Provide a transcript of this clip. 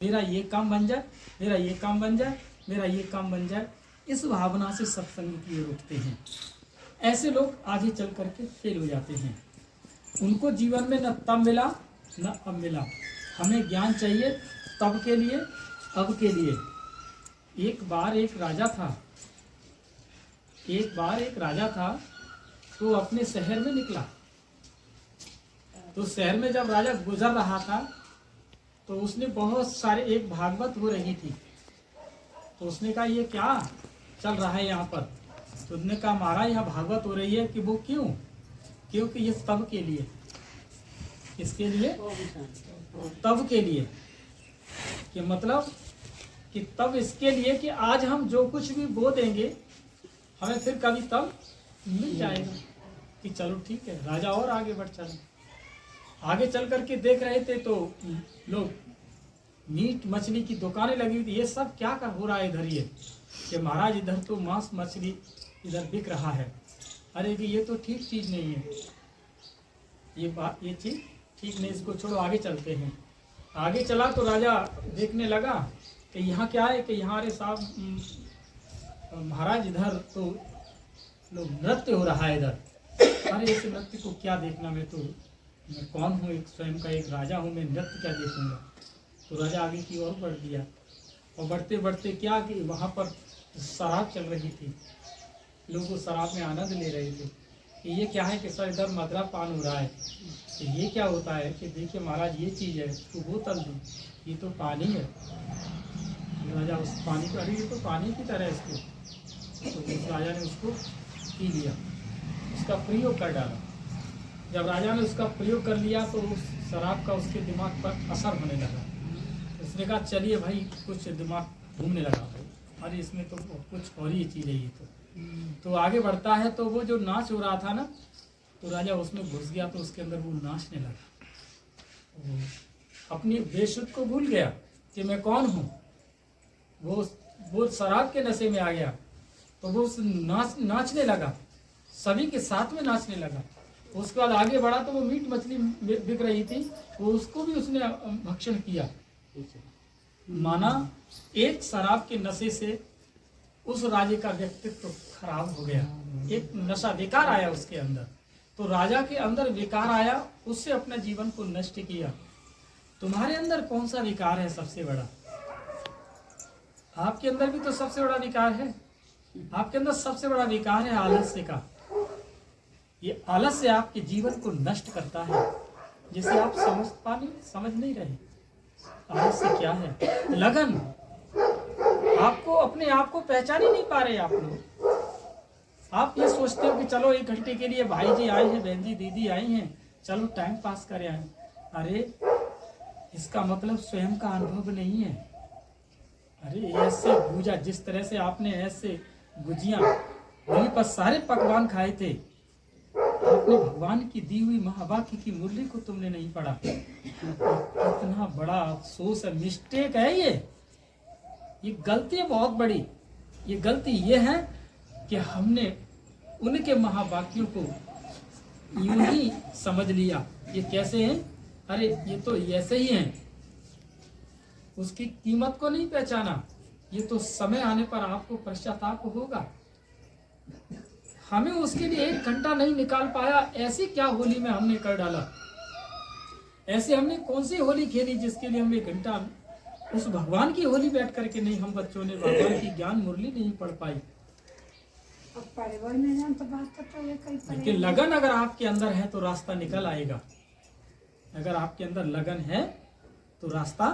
मेरा ये काम बन जाए, मेरा ये काम बन जाए, मेरा ये काम बन जाए। इस भावना से सत्संग की ओर उठते हैं। ऐसे लोग आगे चल करके फेल हो जाते हैं। उनको जीवन में न तब मिला न अब मिला। हमें ज्ञान चाहिए तब के लिए, अब के लिए। एक बार एक राजा था तो अपने शहर में निकला। तो शहर में जब राजा गुजर रहा था तो उसने बहुत सारे, एक भागवत हो रही थी, तो उसने कहा ये क्या चल रहा है यहाँ पर। तो उसने कहा महाराज यहाँ भागवत हो रही है। कि वो क्यों? क्योंकि ये तब के लिए। किसके लिए? तब के लिए। कि मतलब कि तब इसके लिए कि आज हम जो कुछ भी बो देंगे हमें फिर कभी तब मिल जाएगा। कि चलो ठीक है। राजा और आगे बढ़ चला। आगे चल करके देख रहे थे तो लोग मीट मछली की दुकानें लगी हुई थी। ये सब क्या कर हो रहा है इधर? ये कि महाराज इधर तो मांस मछली इधर बिक रहा है। अरे कि ये तो ठीक चीज नहीं है, ये चीज ठीक नहीं, इसको छोड़ो आगे चलते हैं। आगे चला तो राजा देखने लगा कि यहाँ क्या है। कि यहाँ अरे साहब महाराज इधर तो लोग नृत्य हो रहा है इधर। अरे इस नृत्य को क्या देखना, मैं कौन हूँ, एक स्वयं का एक राजा हूँ, मैं नृत्य क्या देखूंगा। तो राजा आगे की ओर बढ़ दिया और बढ़ते बढ़ते क्या कि वहाँ पर शराब चल रही थी। लोग उस शराब में आनंद ले रहे थे। कि ये क्या है कि सर इधर मदरा पान हो रहा है। कि ये क्या होता है? कि देखिए महाराज ये चीज़ है, तो बोतल दो, ये तो पानी है। राजा उस पानी को, अरे ये तो पानी की तरह है इसको। तो उस राजा ने उसको पी लिया, उसका प्रयोग कर डाला। जब राजा ने उसका प्रयोग कर लिया तो उस शराब का उसके दिमाग पर असर होने लगा। उसने कहा चलिए भाई, कुछ दिमाग घूमने लगा। अरे इसमें तो कुछ और ही चीज़ है ये तो आगे बढ़ता है। तो वो जो नाच हो रहा था ना, तो राजा उसमें घुस गया। तो उसके अंदर वो नाचने लगा। अपनी बेशुद्ध को भूल गया कि मैं कौन हूँ। वो शराब के नशे में आ गया। तो वो नाचने लगा, सभी के साथ में नाचने लगा। उसके बाद आगे बढ़ा तो वो मीट मछली बिक रही थी, वो उसको भी उसने भक्षण किया। माना एक शराब के नशे से उस राजे का व्यक्तित्व खराब हो गया। एक नशा विकार आया उसके अंदर। तो राजा के अंदर विकार आया, उससे अपने जीवन को नष्ट किया। तुम्हारे अंदर कौन सा विकार है सबसे बड़ा? आपके अंदर भी तो सबसे बड़ा विकार है। आपके अंदर सबसे बड़ा विकार है आलस्य का। ये आलस्य आपके जीवन को नष्ट करता है, जिसे आप समझ नहीं रहे। आलस्य क्या है? लगन। आपको अपने आप को पहचान ही नहीं पा रहे आप लोग। आप ये सोचते हो कि चलो 1 घंटे के लिए भाई जी आए हैं, बहन जी दीदी आई हैं, चलो टाइम पास करें आए। अरे इसका मतलब स्वयं का अनुभव नहीं है। अरे ऐसे गुजा, जिस तरह से आपने ऐसे गुजियां होली पर सारे पकवान खाए थे, आपने भगवान की दी हुई महावाक्य की मुरली को तुमने नहीं पढ़ा। कितना बड़ा अफसोस है, मिस्टेक है ये गलती है बहुत बड़ी। ये गलती ये है कि हमने उनके महावाक्यों को यूं ही समझ लिया। ये कैसे हैं? अरे ये तो ऐसे ही हैं। उसकी कीमत को नहीं पहचाना। ये तो समय आने पर आपको पश्चाताप होगा। हमें उसके लिए 1 घंटा नहीं निकाल पाया। ऐसी क्या होली में हमने कर डाला? ऐसे हमने कौन सी होली खेली जिसके लिए हम 1 घंटा उस भगवान की होली बैठ करके नहीं, हम बच्चों ने भगवान की ज्ञान मुरली नहीं पढ़ पाई। लेकिन लगन अगर आपके अंदर है तो रास्ता निकल आएगा। अगर आपके अंदर लगन है तो रास्ता